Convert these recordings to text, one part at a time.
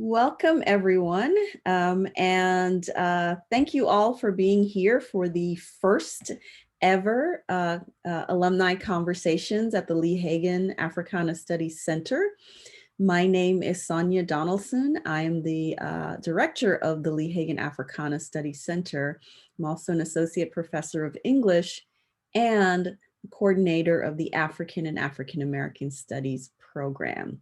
Welcome, everyone, and thank you all for being here for the first ever Alumni Conversations at the Lee Hagen Africana Studies Center. My name is Sonya Donaldson. I am the director of the Lee Hagen Africana Studies Center. I'm also an associate professor of English and coordinator of the African and African American Studies program.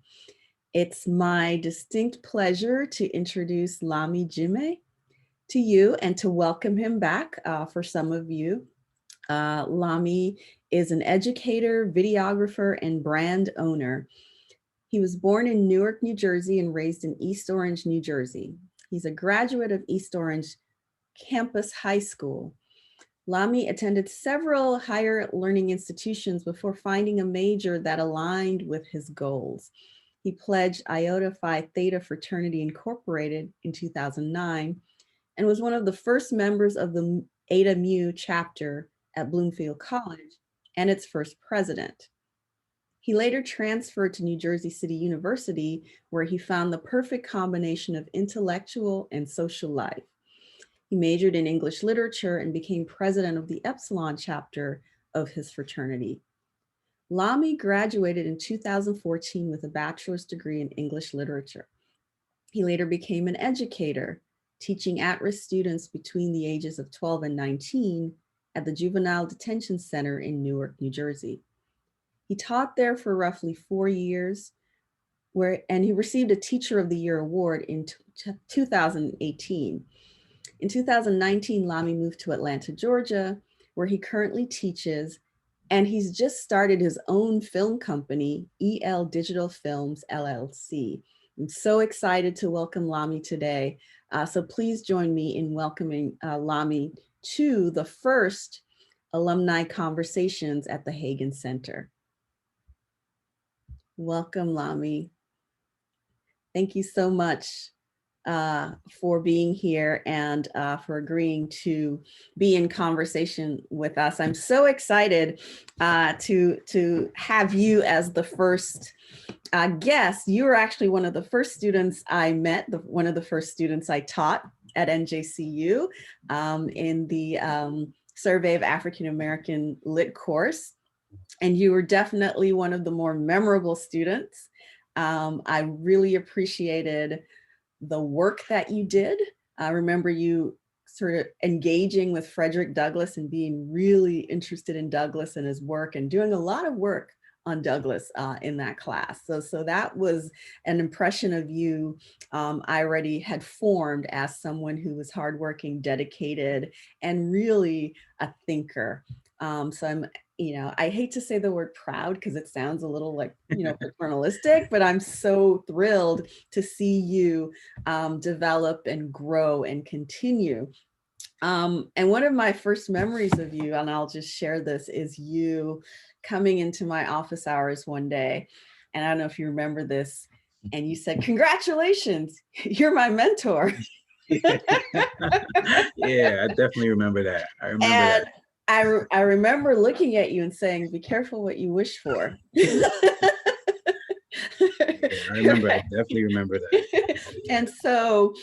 It's my distinct pleasure to introduce Lamie Jimmeh to you and to welcome him back for some of you. Lamie is an educator, videographer, and brand owner. He was born in Newark, New Jersey, and raised in East Orange, New Jersey. He's a graduate of East Orange Campus High School. Lamie attended several higher learning institutions before finding a major that aligned with his goals. He pledged Iota Phi Theta Fraternity Incorporated in 2009 and was one of the first members of the Eta Mu chapter at Bloomfield College and its first president. He later transferred to New Jersey City University, where he found the perfect combination of intellectual and social life. He majored in English literature and became president of the Epsilon chapter of his fraternity. Lamie graduated in 2014 with a bachelor's degree in English literature. He later became an educator, teaching at-risk students between the ages of 12 and 19 at the Juvenile Detention Center in Newark, New Jersey. He taught there for roughly 4 years, and he received a Teacher of the Year award in 2018. In 2019, Lamie moved to Atlanta, Georgia, where he currently teaches, and he's just started his own film company, EL Digital Films, LLC. I'm so excited to welcome Lamie today. So please join me in welcoming Lamie to the first Alumni Conversations at the Hagen Center. Welcome, Lamie. Thank you so much for being here and for agreeing to be in conversation with us. I'm so excited to have you as the first guest. You were actually one of the first students I met, one of the first students I taught at NJCU in the Survey of African American Lit course. And you were definitely one of the more memorable students. I really appreciated the work that you did. I remember you sort of engaging with Frederick Douglass and being really interested in Douglass and his work and doing a lot of work on Douglass in that class. So that was an impression of you I already had formed as someone who was hardworking, dedicated, and really a thinker. So I'm, I hate to say the word proud because it sounds a little like, paternalistic, but I'm so thrilled to see you develop and grow and continue. And one of my first memories of you, and I'll just share this, is you coming into my office hours one day. And I don't know if you remember this, and you said, "Congratulations, you're my mentor." Yeah, I definitely remember that. I remember and that. I remember looking at you and saying, "Be careful what you wish for." Yeah, I remember. I definitely remember that. And so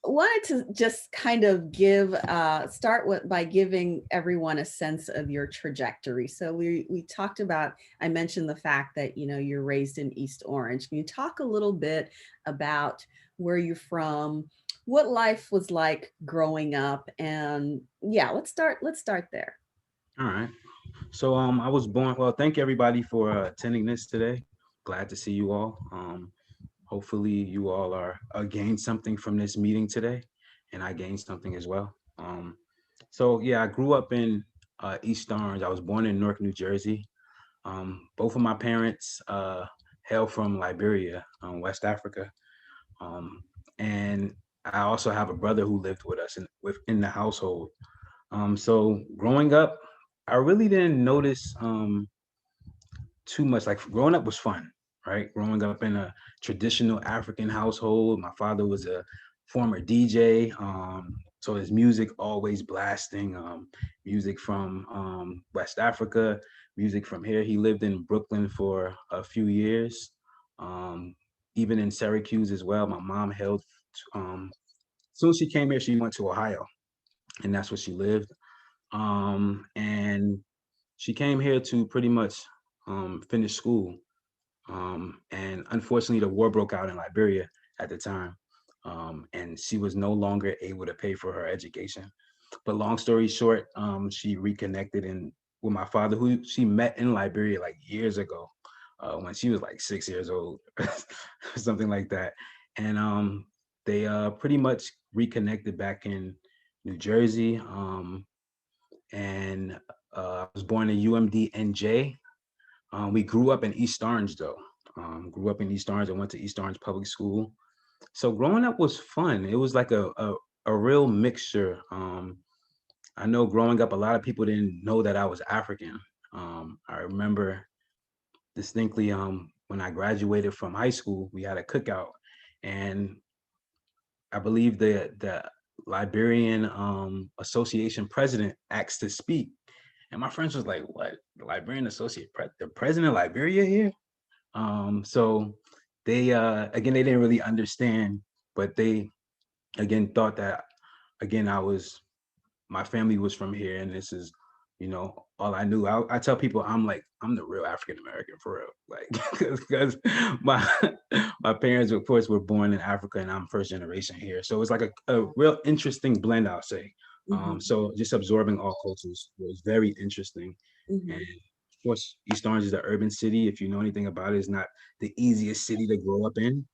wanted to just kind of start by giving everyone a sense of your trajectory. So we talked about, I mentioned the fact that, you're raised in East Orange. Can you talk a little bit about where you're from, what life was like growing up? And yeah, let's start there. All right. So I was born, well, thank everybody for attending this today. Glad to see you all. Hopefully you all are gained something from this meeting today, and I gained something as well. So yeah, I grew up in East Orange. I was born in Newark, New Jersey. Both of my parents hail from Liberia, West Africa. And I also have a brother who lived with us within the household. So growing up, I really didn't notice too much. Like growing up was fun, right? Growing up in a traditional African household. My father was a former DJ. So his music always blasting, music from West Africa, music from here. He lived in Brooklyn for a few years. even in Syracuse as well. My mom held, as soon as she came here, she went to Ohio, and that's where she lived. And she came here to pretty much finish school. And unfortunately, the war broke out in Liberia at the time. And she was no longer able to pay for her education. But long story short, she reconnected with my father, who she met in Liberia like years ago, when she was like 6 years old, something like that. And they pretty much reconnected back in New Jersey. And I was born in UMD NJ. We grew up in East Orange though. Grew up in East Orange. I went to East Orange Public School. So growing up was fun. It was like a real mixture. I know growing up, a lot of people didn't know that I was African. I remember distinctly when I graduated from high school, we had a cookout, and I believe the Liberian Association president asked to speak, and my friends was like, "What? The Liberian the president of Liberia here?" So they again, they didn't really understand, but they again thought that again my family was from here, and this is, all I knew. I tell people I'm the real African American for real, like because my my parents, of course, were born in Africa, and I'm first generation here. So it's like a real interesting blend, I'll say. So just absorbing all cultures was very interesting, and of course, East Orange is an urban city. If you know anything about it, it's not the easiest city to grow up in.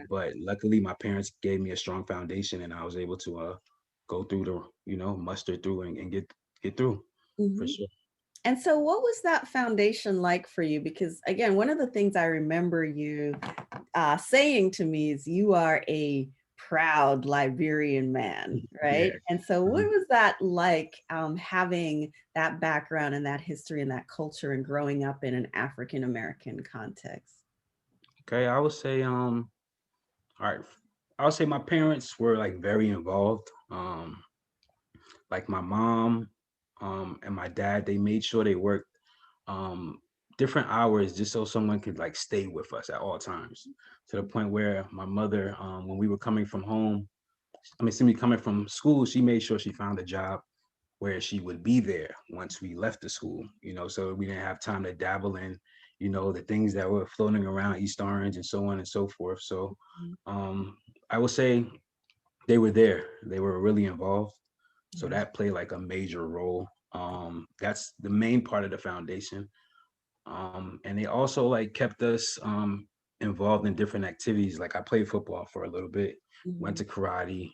But luckily, my parents gave me a strong foundation, and I was able to go through muster through and get through for Mhm. sure. And so what was that foundation like for you? Because again, one of the things I remember you saying to me is you are a proud Liberian man, Yeah. right? And so what Mhm. was that like, having that background and that history and that culture and growing up in an African American context? Okay, I would say all right, I would say my parents were like very involved. Like my mom and my dad, they made sure they worked um different hours just so someone could like stay with us at all times, to the point where my mother, when we were coming from home, see me coming from school, she made sure she found a job where she would be there once we left the school, so we didn't have time to dabble in, the things that were floating around East Orange and so on and so forth. So I would say they were there. They were really involved. So Yeah. that played like a major role. That's the main part of the foundation. And they also like kept us involved in different activities. Like I played football for a little bit, went Mhm. to karate,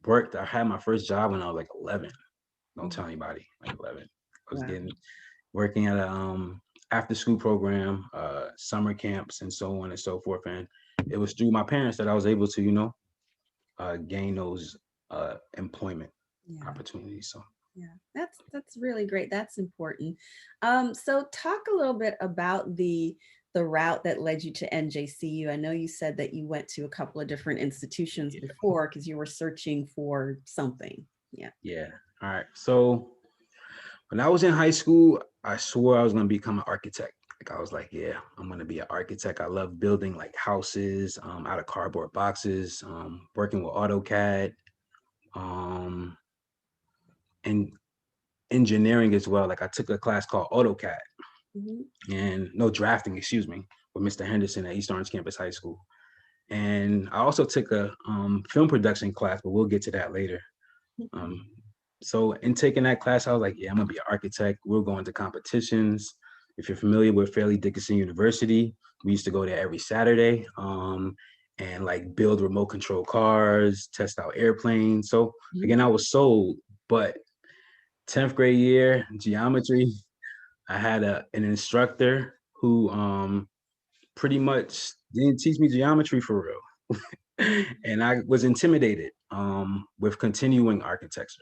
worked. I had my first job when I was like 11. Don't Mhm. tell anybody. Like 11. I was Wow. working at a after school program, summer camps, and so on and so forth. And it was through my parents that I was able to, gain those employment Yeah. opportunities. So Yeah, that's really great. That's important. So talk a little bit about the route that led you to NJCU. I know you said that you went to a couple of different institutions yeah, before because you were searching for something. Yeah. yeah. All right. So when I was in high school, I swore I was going to become an architect. Like I was like, yeah, I'm going to be an architect. I love building like houses out of cardboard boxes, working with AutoCAD, um, and engineering as well. Like I took a class called AutoCAD Mhm. and no drafting, excuse me, with Mr. Henderson at East Orange Campus High School. And I also took a film production class, but we'll get to that later. Um, so in taking that class, I was like, yeah, I'm gonna be an architect. We'll go into competitions. If you're familiar with Fairleigh Dickinson University, we used to go there every Saturday and like build remote control cars, test out airplanes. So Mhm. again, I was sold, but 10th grade year, geometry, I had an instructor who pretty much didn't teach me geometry for real. And I was intimidated with continuing architecture.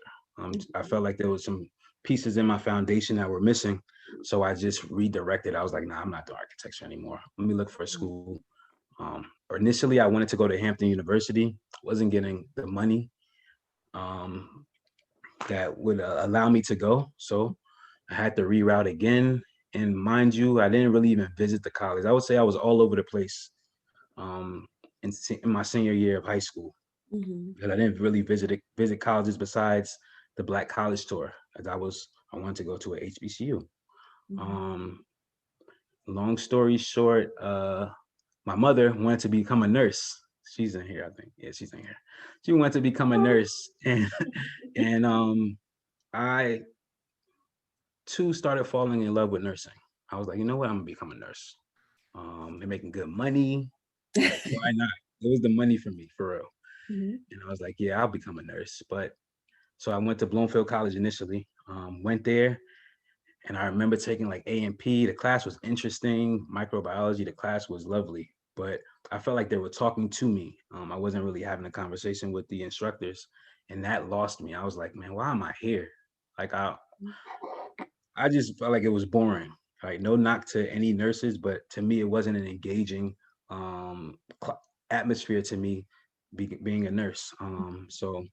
I felt like there was some pieces in my foundation that were missing. So I just redirected. I was like, nah, I'm not doing architecture anymore. Let me look for a school. Or initially, I wanted to go to Hampton University. Wasn't getting the money um, that would allow me to go. So I had to reroute again. And mind you, I didn't really even visit the college. I would say I was all over the place in my senior year of high school. Mhm. Because I didn't really visit colleges besides the Black College Tour, as I wanted to go to a HBCU. Mhm. Um, long story short, my mother wanted to become a nurse. She's in here, I think. Yeah, she's in here. She wanted to become a nurse, and I too started falling in love with nursing. I was like, you know what, I'm gonna become a nurse. They're making good money. Why not? It was the money for me, for real. Mhm. And I was like, yeah, I'll become a nurse. But so I went to Bloomfield College initially. Went there, and I remember taking like A&P. The class was interesting. Microbiology, the class was lovely, but I felt like they were talking to me. I wasn't really having a conversation with the instructors, and that lost me. I was like, man, why am I here? Like I just felt like it was boring. Like no knock to any nurses, but to me, it wasn't an engaging um, atmosphere to me being a nurse. So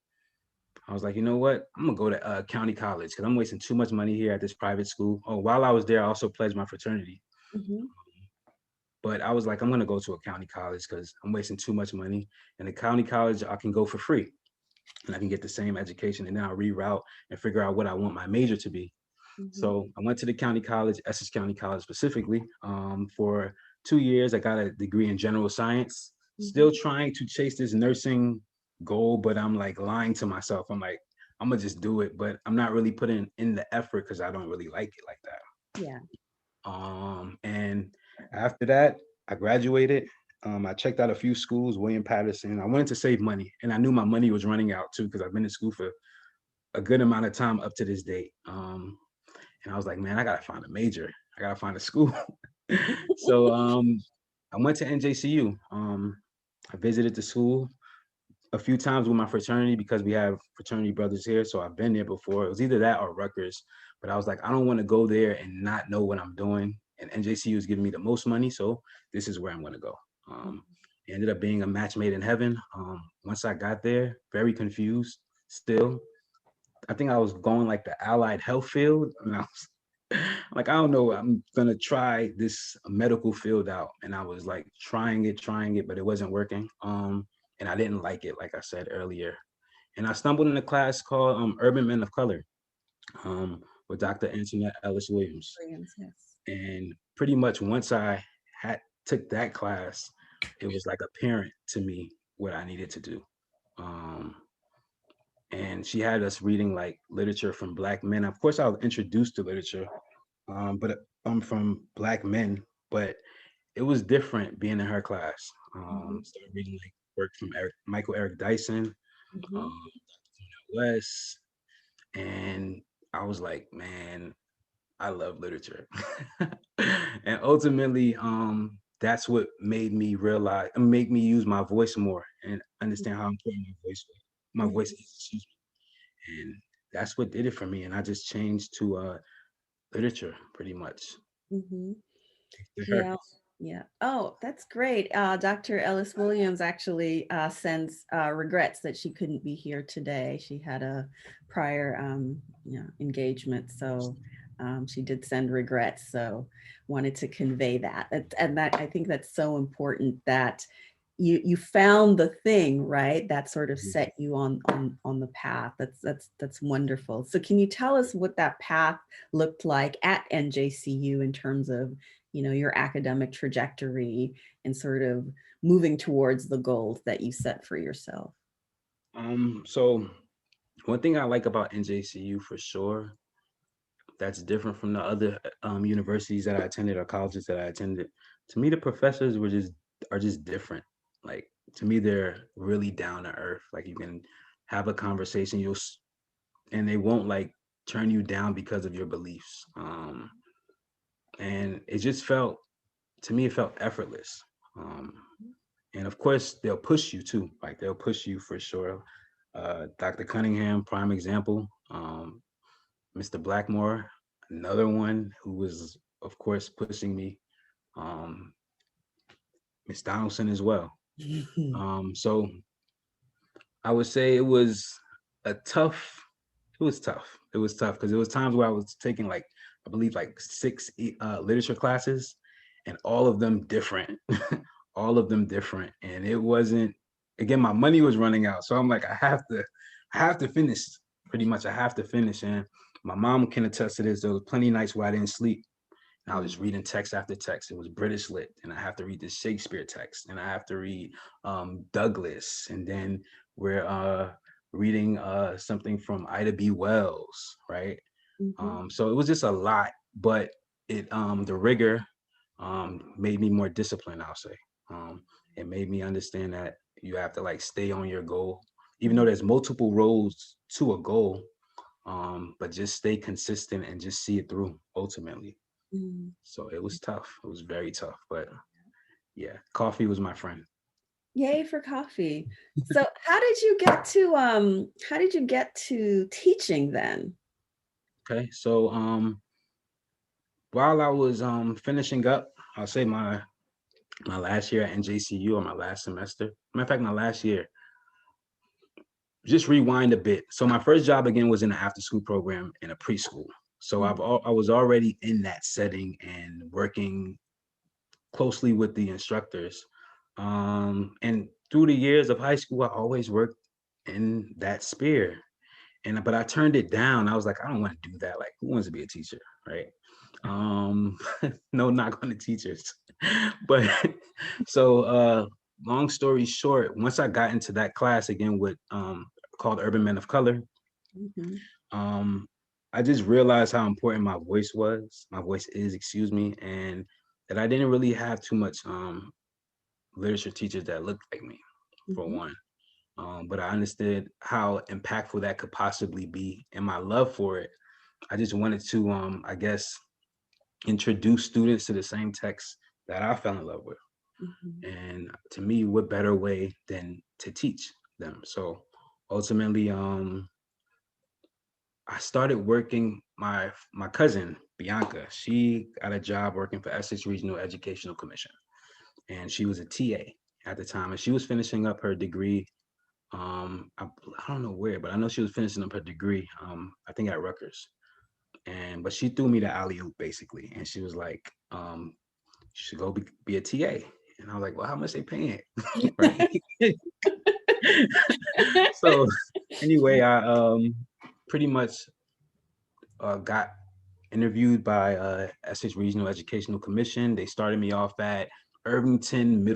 I was like, you know what? I'm gonna go to county college because I'm wasting too much money here at this private school. Oh, while I was there, I also pledged my fraternity. Mhm. But I was like, I'm gonna go to a county college because I'm wasting too much money. And a county college, I can go for free and I can get the same education. And then I'll reroute and figure out what I want my major to be. Mhm. So I went to the county college, Essex County College specifically, for 2 years. I got a degree in general science, still Mhm. trying to chase this nursing goal, but I'm like lying to myself. I'm like, I'm gonna just do it, but I'm not really putting in the effort because I don't really like it like that. Yeah. And after that, I graduated. I checked out a few schools, William Patterson. I wanted to save money, and I knew my money was running out too because I've been in school for a good amount of time up to this date. And I was like, man, I gotta find a major. I gotta find a school. So I went to NJCU. I visited the school a few times with my fraternity because we have fraternity brothers here. So I've been there before. It was either that or Rutgers. But I was like, I don't want to go there and not know what I'm doing. And NJCU is giving me the most money, so this is where I'm gonna go. Um, it ended up being a match made in heaven. Once I got there, very confused still. I think I was going like the allied health field. And I was like, I don't know, I'm gonna try this medical field out. And I was like trying it, but it wasn't working. And I didn't like it, like I said earlier. And I stumbled in a class called Urban Men of Color with Dr. Antoinette Ellis Williams. Williams, yes. And pretty much once I had took that class, it was like apparent to me what I needed to do. Um, and she had us reading like literature from Black men. Of course, I was introduced to literature, but from Black men. But it was different being in her class. Mhm. Started reading like work from Michael Eric Dyson, Mhm. West, and I was like, man, I love literature. And ultimately, that's what made me realize, make me use my voice more and understand how important my voice Mhm. is. Excuse me. And that's what did it for me. And I just changed to literature pretty much. Mhm. To her. Yeah. Yeah. Oh, that's great. Dr. Ellis Williams actually sends regrets that she couldn't be here today. She had a prior engagement, so she did send regrets. So wanted to convey that. And that I think that's so important that you found the thing, right, that sort of set you on the path. That's wonderful. So can you tell us what that path looked like at NJCU in terms of your academic trajectory and sort of moving towards the goals that you set for yourself? So one thing I like about NJCU for sure that's different from the other universities that I attended or colleges that I attended. To me, the professors are just different. Like to me, they're really down to earth. Like you can have a conversation, and they won't like turn you down because of your beliefs. And it just felt to me, it felt effortless. Um, and of course, they'll push you too. Like they'll push you for sure. Dr. Cunningham, prime example. Mr. Blackmore, another one who was, of course, pushing me. Um, Miss Donaldson as well. So I would say it was a tough. It was tough. It was tough because there was times where I was taking like I believe like 6 literature classes, and all of them different, all of them different. And it wasn't, again, my money was running out. So I'm like, I have to finish, pretty much. I have to finish. And my mom can attest to this. There was plenty of nights where I didn't sleep. And I was just reading text after text. It was British lit, and I have to read this Shakespeare text, and I have to read Douglas, and then we're reading something from Ida B. Wells, right? So it was just a lot, but it the rigor made me more disciplined, I'll say. It made me understand that you have to like stay on your goal, even though there's multiple roads to a goal, but just stay consistent and just see it through ultimately. So it was tough. It was very tough, but yeah, coffee was my friend. Yay for coffee. So how did you get to teaching then? Okay, so while I was finishing up, I'll say my last year at NJCU, or my last semester. Matter of fact, my last year. Just rewind a bit. So my first job again was in an after school program in a preschool. So I was already in that setting and working closely with the instructors. And through the years of high school, I always worked in that sphere. But I turned it down. I was like, I don't want to do that. Like, who wants to be a teacher, right? No, not going to teachers. But so long story short, once I got into that class again with called Urban Men of Color, um, I just realized how important my voice was. My voice is, excuse me, and that I didn't really have too much literature teachers that looked like me, for one. But I understood how impactful that could possibly be, and my love for it. I just wanted to, I guess, introduce students to the same text that I fell in love with. And to me, what better way than to teach them? So ultimately, I started working. My cousin Bianca, she got a job working for Essex Regional Educational Commission, and she was a TA at the time, and she was finishing up her degree. I don't know where, but I know she was finishing up her degree. I think at Rutgers. But she threw me the alley oop basically, and she was like, "You should go be a TA." And I was like, "Well, how much they paying?" Right. So anyway, I pretty much got interviewed by Essex Regional Educational Commission. They started me off at Irvington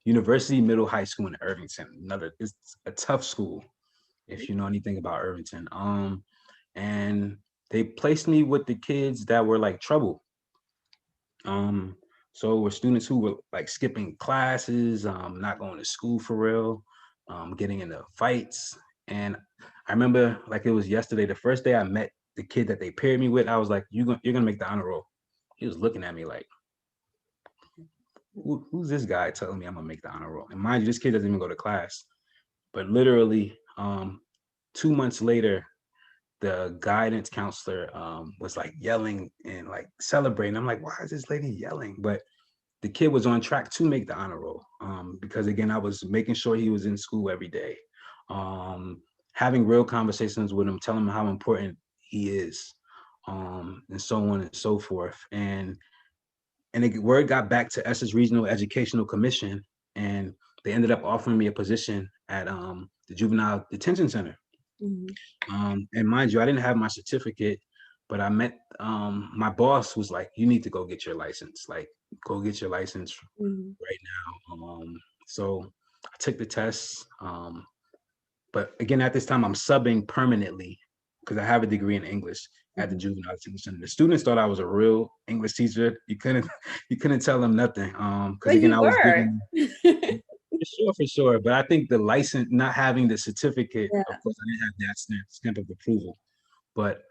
University Middle High School in Irvington. It's a tough school if you know anything about Irvington. And they placed me with the kids that were like trouble. So were students who were like skipping classes, not going to school for real, getting into fights. And I remember like it was yesterday, the first day I met the kid that they paired me with, I was like, you're gonna make the honor roll. He was looking at me like, who's this guy telling me I'm gonna make the honor roll? And mind you, this kid doesn't even go to class. But literally, 2 months later, the guidance counselor was like yelling and like celebrating. I'm like, why is this lady yelling? But the kid was on track to make the honor roll, because again, I was making sure he was in school every day, having real conversations with him, telling him how important he is, and so on and so forth. And word got back to Essex Regional Educational Commission, and they ended up offering me a position at the Juvenile Detention Center. And mind you, I didn't have my certificate, but I met my boss was like, "You need to go get your license. Like, go get your license right now." So I took the test. But again, at this time, I'm subbing permanently because I have a degree in English at the Juvenile Detention Center. The students thought I was a real English teacher. You couldn't tell them nothing. Because But again, you I was were. giving for sure. But I think the license, not having the certificate, Yeah. of course, I didn't have that stamp of approval. But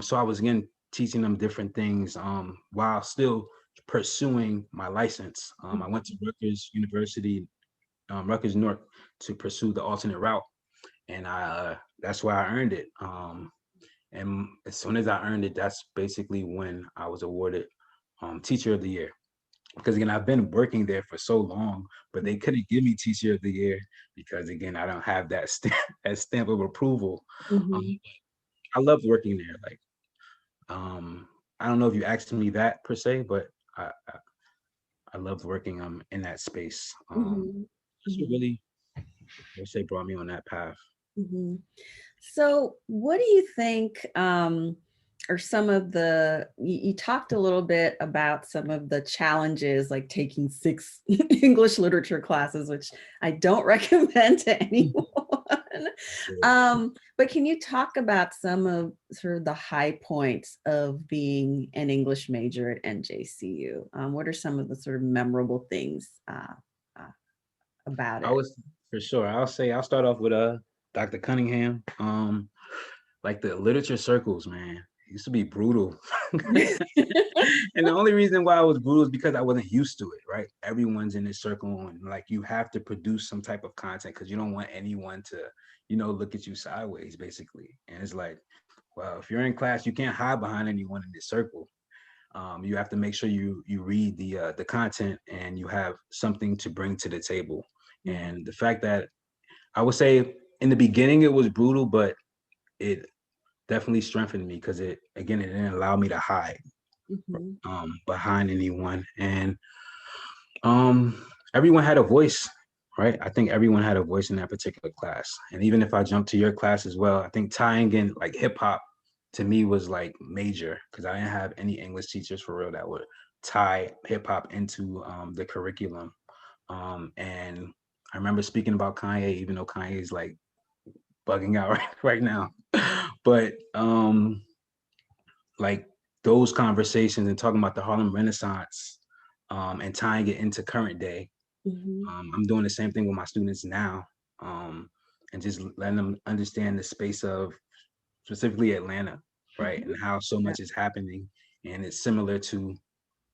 so I was again teaching them different things while still pursuing my license. I went to Rutgers University, Rutgers North, to pursue the alternate route, and that's where I earned it. And as soon as I earned it, that's basically when I was awarded Teacher of the Year. Because again, I've been working there for so long, but they couldn't give me Teacher of the Year because again, I don't have that stamp of approval. Um, I love working there. Like I don't know if you asked me that per se, but I loved working in that space. Mhm, That's what mhm, really, I would say, brought me on that path. mhm. So, what do you think are some of you talked a little bit about some of the challenges, like taking 6 English literature classes, which I don't recommend to anyone. But can you talk about some of sort of the high points of being an English major at NJCU? What are some of the sort of memorable things uh, about I it? was for sure. I'll start off with Dr. Cunningham. Like the literature circles, man, it used to be brutal. And the only reason why it was brutal is because I wasn't used to it, right? Everyone's in this circle and like you have to produce some type of content because you don't want anyone to, look at you sideways, basically. And it's like, well, if you're in class, you can't hide behind anyone in this circle. You have to make sure you read the content and you have something to bring to the table. Yeah. And the fact that I would say in the beginning it was brutal, but it definitely strengthened me because it didn't allow me to hide Mhm. behind anyone. And everyone had a voice, right? I think everyone had a voice in that particular class. And even if I jump to your class as well, I think tying in like hip hop to me was like major because I didn't have any English teachers for real that would tie hip hop into the curriculum. And I remember speaking about Kanye, even though Kanye is like bugging out right now. But like those conversations and talking about the Harlem Renaissance and tying it into current day. Mhm. I'm doing the same thing with my students now, and just letting them understand the space of specifically Atlanta, right, Mhm. and how so Yeah. much is happening, and it's similar to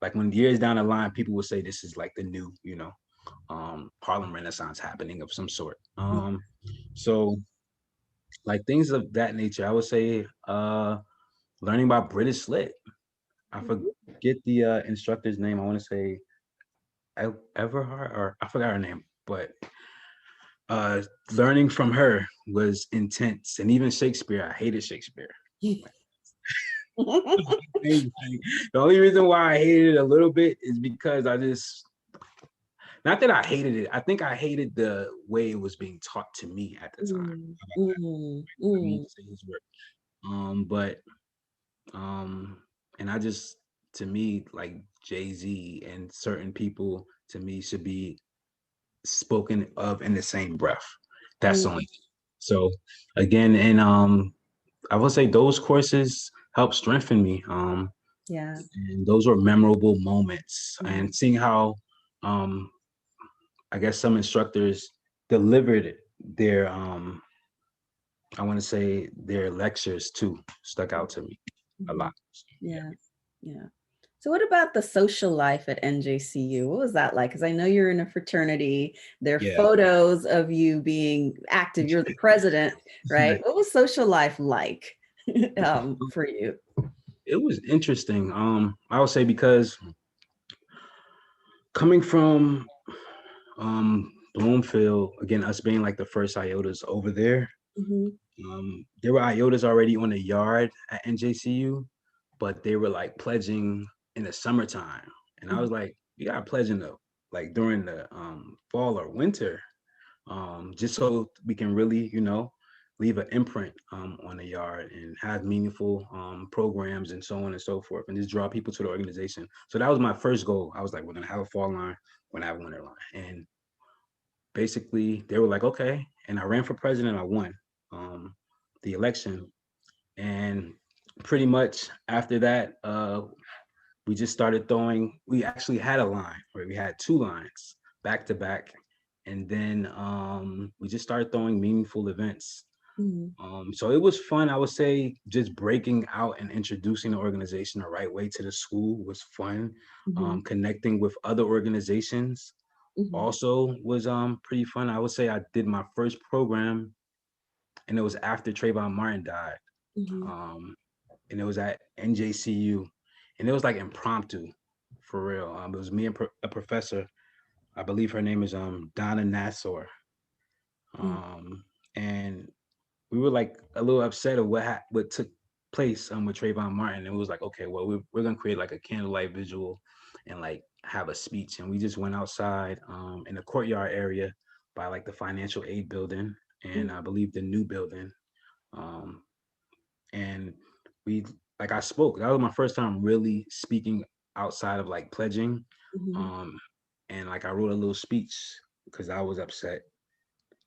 like when years down the line, people will say this is like the new, Harlem Renaissance happening of some sort. Yeah. So like things of that nature, I would say, learning about British lit. I Mhm. forget the instructor's name. I want to say Everhart, or I forgot her name, but uh, learning from her was intense. And even Shakespeare, I hated Shakespeare. The only reason why I hated it a little bit is because I just, not that I hated it, I think I hated the way it was being taught to me at the time. Mm, mm, I mean, mm, to say his work. But um, and I just, to me, like Jay-Z and certain people to me should be spoken of in the same breath. That's the mm. only thing. So again, and I would say those courses helped strengthen me. Yeah. And those were memorable moments. Mm, And seeing how um I guess some instructors delivered their I want to say their lectures too stuck out to me a mhm. lot. So, yeah. Yeah. Yeah. So what about the social life at NJCU? What was that like? Because I know you're in a fraternity. There are Yeah. photos of you being active. You're the president, right? What was social life like for you? It was interesting. I would say because coming from Bloomfield, again, us being like the first IOTAs over there, Mhm, there were IOTAs already on the yard at NJCU, but they were like pledging in the summertime. And I mhm, was like, you gotta pledge in the like during the fall or winter, just so we can really, leave an imprint on the yard and have meaningful programs and so on and so forth, and just draw people to the organization. So that was my first goal. I was like, we're gonna have a fall line, we're gonna have a winter line. And basically they were like, okay. And I ran for president, I won the election. And pretty much after that, we just started throwing, we actually had a line where we had two lines back to back. And then we just started throwing meaningful events. mhm, So it was fun. I would say just breaking out and introducing the organization the right way to the school was fun. mhm, Connecting with other organizations mhm, also was pretty fun. I would say I did my first program, and it was after Trayvon Martin died. mhm, Um, and it was at NJCU, and it was like impromptu, for real. It was me and a professor. I believe her name is Donna Nassor. mhm, Um, and we were like a little upset of what took. place with Trayvon Martin, and it was like, okay, well, we're gonna create like a candlelight visual and like have a speech. And we just went outside in the courtyard area by like the financial aid building and I believe the new building. Um, and we like I spoke. That was my first time really speaking outside of like pledging. Mhm. Um, and like I wrote a little speech because I was upset.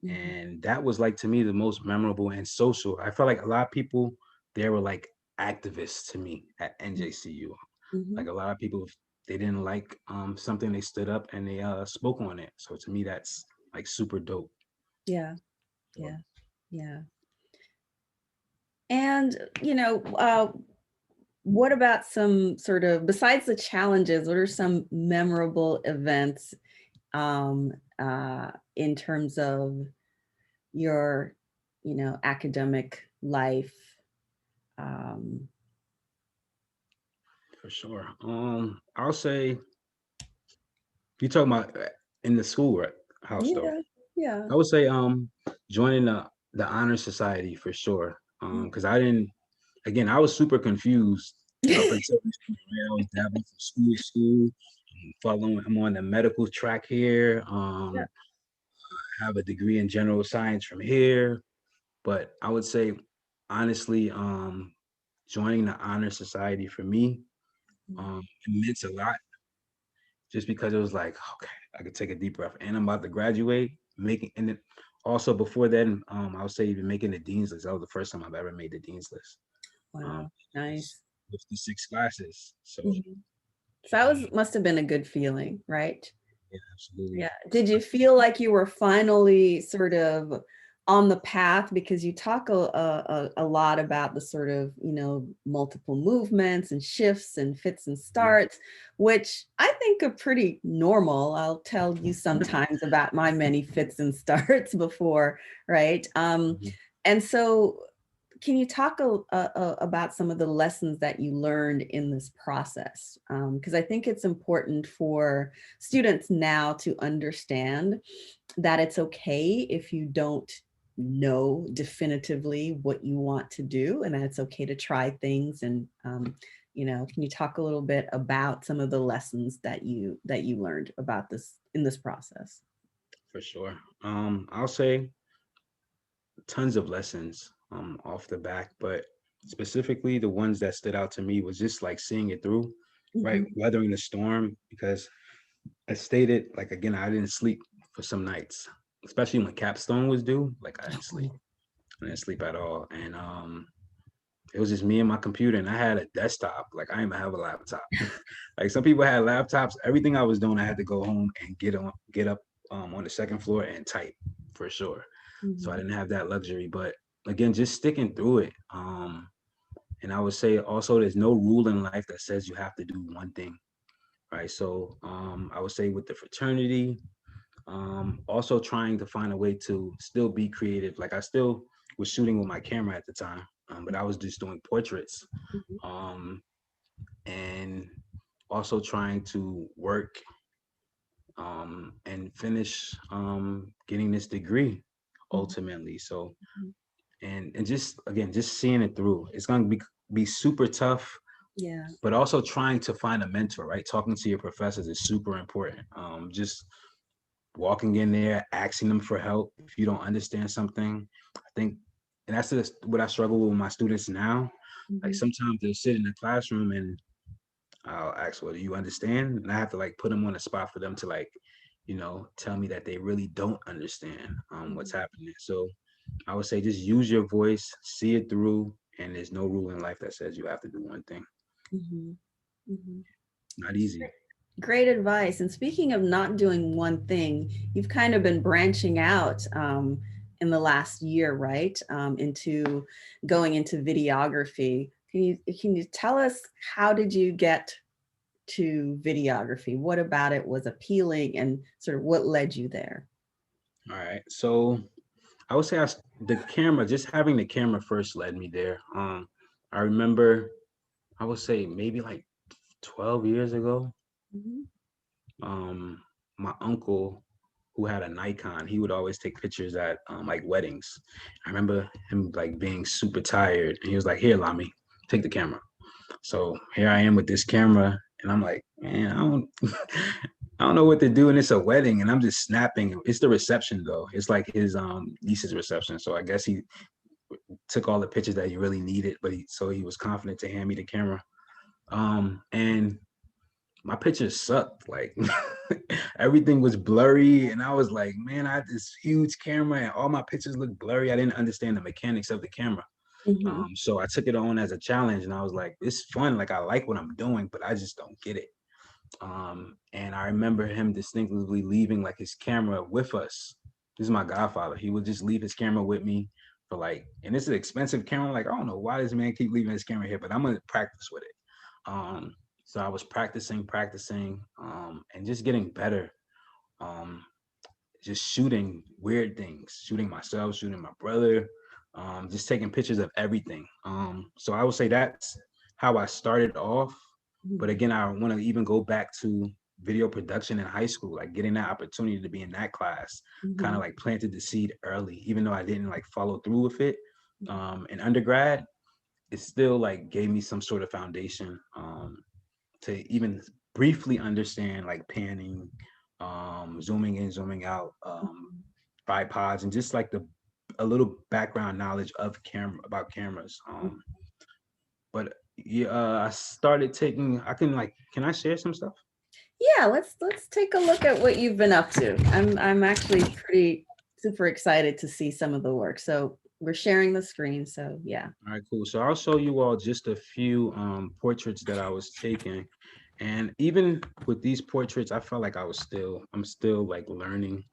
Mhm. And that was like to me the most memorable and social. I felt like a lot of people there were like activists to me at NJCU. Like Mhm. a lot of people, if they didn't like something, they stood up and they spoke on it. So to me, that's like super dope. Yeah. So, Yeah. Yeah. And, what about some sort of, besides the challenges, what are some memorable events um, in terms of your, academic life? Um, for sure. I'll say you talking about in the school right, house though. yeah. Yeah. I would say joining the honor society for sure. Because I didn't again I was super confused up until this point, right? I was dabbling from school to school, following I'm on the medical track here. Yeah. Have a degree in general science from here. But I would say honestly, joining the honor society for me, it meant a lot just because it was like, okay, I could take a deep breath and I'm about to graduate, making and then also before then, I would say even making the dean's list. That was the first time I've ever made the dean's list. Um Wow. Nice. with the 6 classes. So Mhm. So that was must have been a good feeling, right? yeah, absolutely. Yeah. Did you feel like you were finally sort of on the path, because you talk a lot about the sort of, multiple movements and shifts and fits and Mhm, starts, which I think are pretty normal. I'll tell you sometimes about my many fits and starts before, right? mhm, And so can you talk about some of the lessons that you learned in this process? Because I think it's important for students now to understand that it's okay if you don't know definitively what you want to do, and that it's okay to try things. And can you talk a little bit about some of the lessons that you learned about this in this process? for sure. I'll say tons of lessons off the back, but specifically the ones that stood out to me was just like seeing it through, right? Mhm. Weathering the storm because I stated, like again, I didn't sleep for some nights, especially when capstone was due. Like I didn't sleep. I didn't sleep at all. And it was just me and my computer, and I had a desktop. Like I didn't even have a laptop. Like some people had laptops. Everything I was doing, I had to go home and get up on the second floor and type for sure. So I Mhm. didn't have that luxury. But again, just sticking through it. And I would say also, there's no rule in life that says you have to do one thing, right? So I would say with the fraternity, also trying to find a way to still be creative. Like I still was shooting with my camera at the time, but I was just doing portraits, Mhm. um, and also trying to work and finish getting this degree Mhm. ultimately. So Mhm. and just again, just seeing it through. It's gonna be super tough, Yeah. but also trying to find a mentor, right? Talking to your professors is super important. Just walking in there, asking them for help if you don't understand something. I think, and that's just what I struggle with my students now. Like Mhm. sometimes they'll sit in the classroom and I'll ask, well, do you understand? And I have to like put them on the spot for them to like, tell me that they really don't understand what's Mhm. happening. So I would say just use your voice, see it through, and there's no rule in life that says you have to do one thing. Mhm. Mhm. Not easy. Great advice. And speaking of not doing one thing, you've kind of been branching out in the last year, right? Into going into videography. Can you tell us, how did you get to videography? What about it was appealing, and sort of what led you there? All right. So I would say the camera, just having the camera first led me there. I remember, I would say maybe like 12 years ago, Mhm. um, my uncle who had a Nikon, he would always take pictures at like weddings. I remember him like being super tired, and he was like, "Here, Lamie, take the camera. So here I am with this camera, and I'm like, man, I don't, I don't know what to do, and it's a wedding, and I'm just snapping. It's the reception though. It's like his niece's reception. So I guess he took all the pictures that he really needed, but he was confident to hand me the camera. And my pictures sucked. Like everything was blurry, and I was like, man, I had this huge camera, and all my pictures look blurry. I didn't understand the mechanics of the camera. Mhm. So I took it on as a challenge, and I was like, it's fun. Like I like what I'm doing, but I just don't get it. And I remember him distinctly leaving like his camera with us. This is my godfather. He would just leave his camera with me for like, and it's an expensive camera. Like, I don't know why this man keep leaving his camera here, but I'm gonna practice with it. So I was practicing, and just getting better. Um, just shooting weird things, shooting myself, shooting my brother, just taking pictures of everything. So I would say that's how I started off. But Mhm. again, I want to even go back to video production in high school, like getting that opportunity to be in that class, kind of Mhm. like planted the seed early, even though I didn't like follow through with it. In undergrad, it still like gave me some sort of foundation to even briefly understand like panning, zooming in, zooming out, bipods, and just like a little background knowledge of camera about cameras. But yeah, I started taking. I can like, can I share some stuff? Yeah, let's take a look at what you've been up to. I'm actually pretty super excited to see some of the work. So we're sharing the screen. So yeah. All right, cool. So I'll show you all just a few portraits that I was taking. And even with these portraits, I felt like I'm still like learning.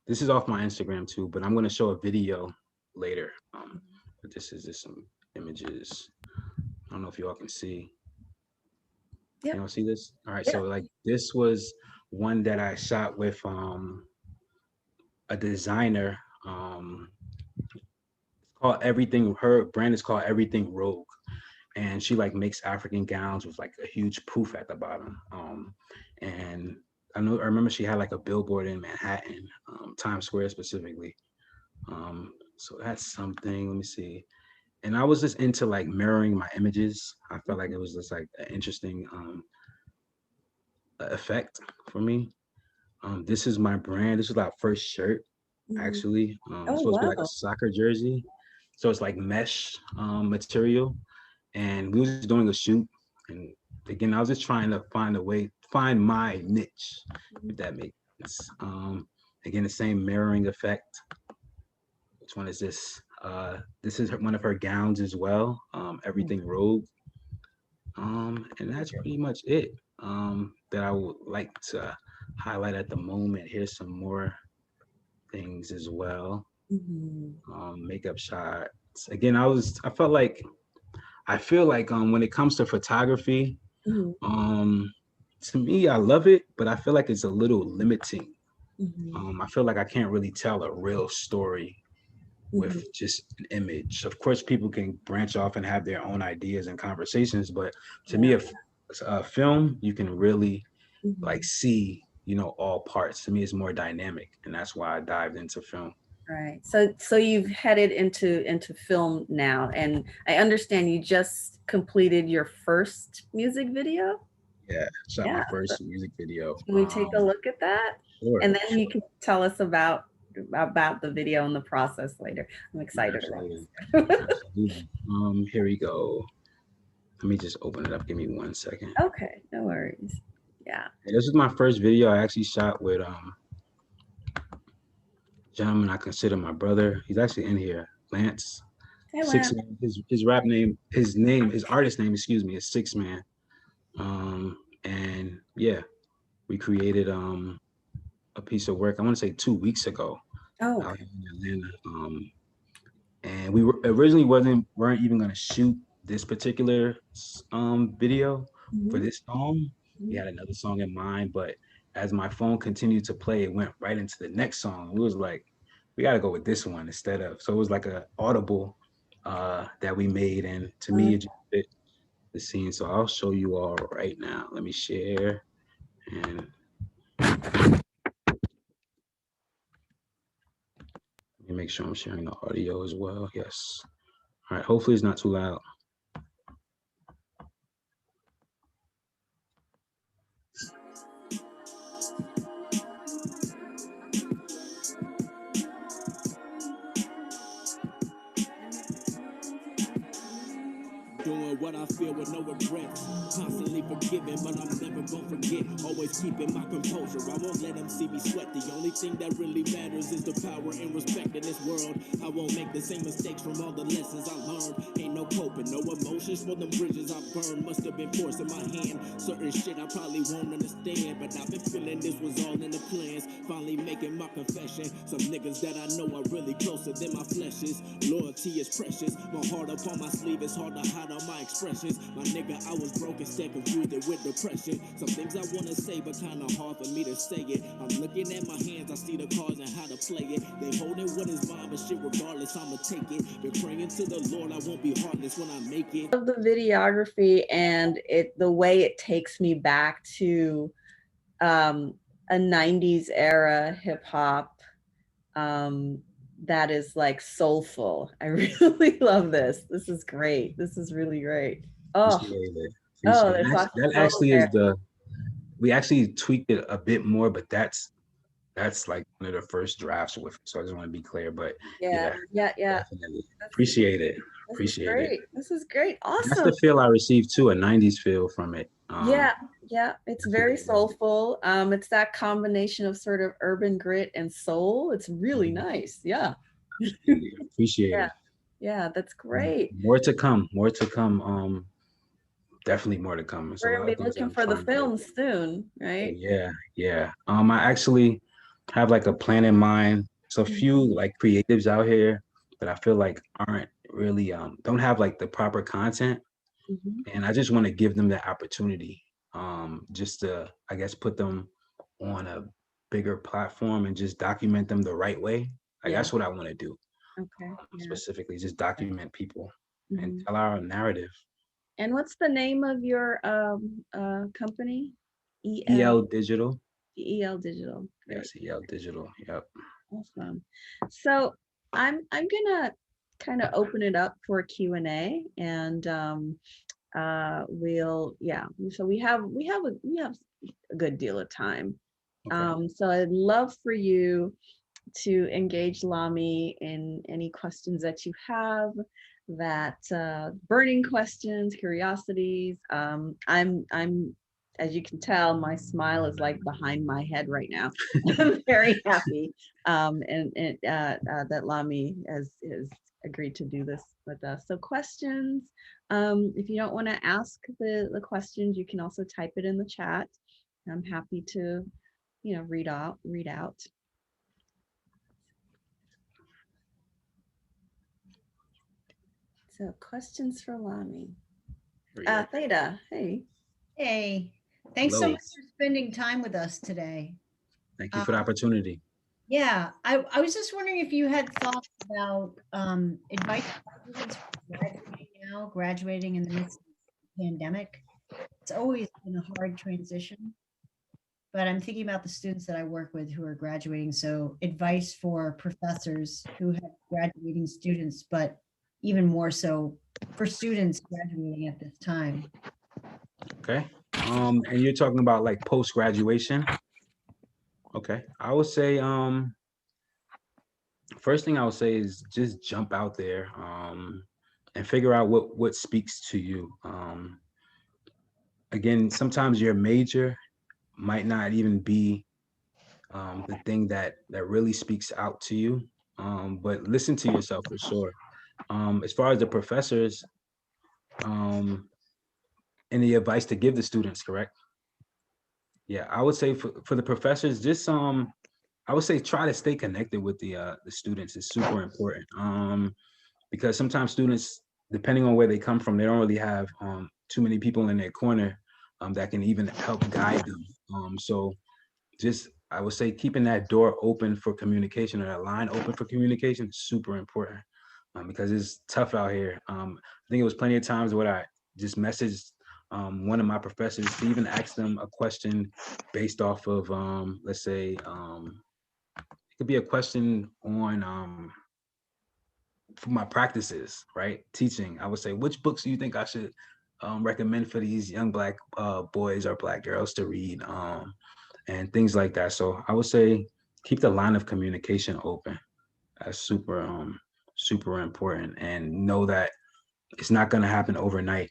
This is off my Instagram too, but I'm gonna show a video later. But this is just some images. I don't know if you all can see. Can Yep. y'all see this? All right, so Yep. like this was one that I shot with a designer. It's called Everything. Her brand is called Everything Rogue, and she like makes African gowns with like a huge poof at the bottom. And I remember she had like a billboard in Manhattan, Times Square specifically. So that's something. Let me see. And I was just into like mirroring my images. I felt like it was just like an interesting effect for me. This is my brand. This is our first shirt, Mhm. actually. It's Oh supposed to be like a wow. soccer jersey. So it's like mesh material. And we was just doing a shoot. And again, I was just trying to find a way, find my niche, if that makes sense. Again, the same mirroring effect. Which one is this? This is one of her gowns as well. Mhm. Everything Rogue. And that's pretty much it that I would like to highlight at the moment. Here's some more things as well. Mhm. Makeup shots. Again, I feel like when it comes to photography, Mhm. um, to me, I love it, but I feel like it's a little limiting. Mhm. I feel like I can't really tell a real story with Mhm. just an image. Of course, people can branch off and have their own ideas and conversations, but to me, Yeah. if a film, you can really like Mhm. see, all parts. To me, it's more dynamic, and that's why I dived into film. Right. So you've headed into film now, and I understand you just completed your first music video. Yeah, shot my Yeah. first music video. Can we take a look at that? Sure, And then you sure, can tell us about the video and the process later. I'm excited about absolutely, this. absolutely. Here we go. Let me just open it up. Give me 1 second. Okay, no worries. Yeah. Hey, this is my first video I actually shot with gentleman I consider my brother. He's actually in here, Lance. Hey, Six Lance. Man. His rap name, his artist name, excuse me, is Six Man. And yeah, we created a piece of work. I want to say 2 weeks ago Oh, out okay. here in Atlanta. And we were originally weren't even gonna shoot this particular video for Mhm. this song. We Mhm. had another song in mind, but as my phone continued to play, it went right into the next song. We was like, we got to go with this one instead of. So it was like a audible that we made, and to me, it just fit the scene. So I'll show you all right now. Let me share, and let me make sure I'm sharing the audio as well. Yes. All right. Hopefully, it's not too loud. what I feel with no regrets. Constantly forgiving, but I'm never gonna forget. Always keeping my composure. I won't let them see me sweat. The only thing that really matters is the power and respect in this world. I won't make the same mistakes from all the lessons I learned. Ain't no coping, no emotions for the bridges I burned. Must have been forced in my hand. Certain shit I probably won't understand, but I've been feeling this was all in the plans. Finally making my confession. Some niggas that I know are really closer than my flesh is. Loyalty is precious. My heart up on my sleeve, it's hard to hide all my expressions. My nigga, I was broken, still confused it with depression. Some things I wanna say, but kinda hard for me to say it. I'm looking at my hands, I see the cards and how to play it. They holding what is mine, but shit, regardless, I'ma take it. Been praying to the Lord, I won't be heartless when I make it. Of the videography and the way it takes me back to a 90s era hip hop that is like soulful. I really love this. This is great. This is really great. Oh, Appreciate it. oh, Appreciate it. there's lots of That soul actually is there. we actually tweaked it a bit more, but that's like one of the first drafts with it. So I just want to be clear, but Yeah, yeah, yeah, yeah. definitely. This is, Appreciate it. this is Appreciate it. great. This is great. That's Awesome. the feel I received too, a 90s feel from it. Yeah, yeah. It's That's what very it was. soulful. It's that combination of sort of urban grit and soul. It's really nice. Yeah. Appreciate Yeah. it. Yeah, that's great. More to come. More to come. Definitely more to come. There's a We're lot gonna of be things that looking I'm for the trying to. film soon, Oh, right? yeah, yeah. I actually have like a plan in mind. So a few like creatives out here that I feel like aren't really don't have like the proper content, Mhm. and I just want to give them the opportunity, just to I guess put them on a bigger platform and just document them the right way. Like Yeah. that's what I want to do, Okay. Yeah. specifically just document people and Mhm. tell our narrative. And what's the name of your company? EL Digital. EL Digital. Great. Yes, EL Digital. Yep. Awesome. So I'm gonna kind of open it up for Q&A, and we'll, yeah, so we have a good deal of time. Okay. So I'd love for you to engage Lamie in any questions that you have, that burning questions, curiosities. I'm, as you can tell, my smile is like behind my head right now. I'm very happy, and that Lamie has agreed to do this with us. So questions. If you don't want to ask the questions, you can also type it in the chat. I'm happy to, read out. So questions for Lamie. Theta, hey. Hey, thanks so Hello. much for spending time with us today. Thank you for the opportunity. Yeah, I was just wondering if you had thoughts about advice for students graduating now, graduating in the midst of the pandemic. It's always been a hard transition, but I'm thinking about the students that I work with who are graduating. So advice for professors who have graduating students, but even more so for students graduating at this time. Okay. And you're talking about like post graduation. Okay. I would say first thing I would say is just jump out there and figure out what speaks to you. Again, sometimes your major might not even be the thing that really speaks out to you. But listen to yourself for sure. As far as the professors, and the advice to give the students, correct? Yeah, I would say for the professors, just I would say try to stay connected with the students. It's super important. Because sometimes students, depending on where they come from, they don't really have too many people in their corner that can even help guide them. So just I would say keeping that door open for communication, or that line open for communication, is super important, because it's tough out here. I think it was plenty of times where I just messaged one of my professors to even ask them a question based off of, let's say, it could be a question on for my practices, right? Teaching. I would say, which books do you think I should recommend for these young Black boys or Black girls to read, and things like that. So I would say keep the line of communication open. That's super important, and know that it's not going to happen overnight.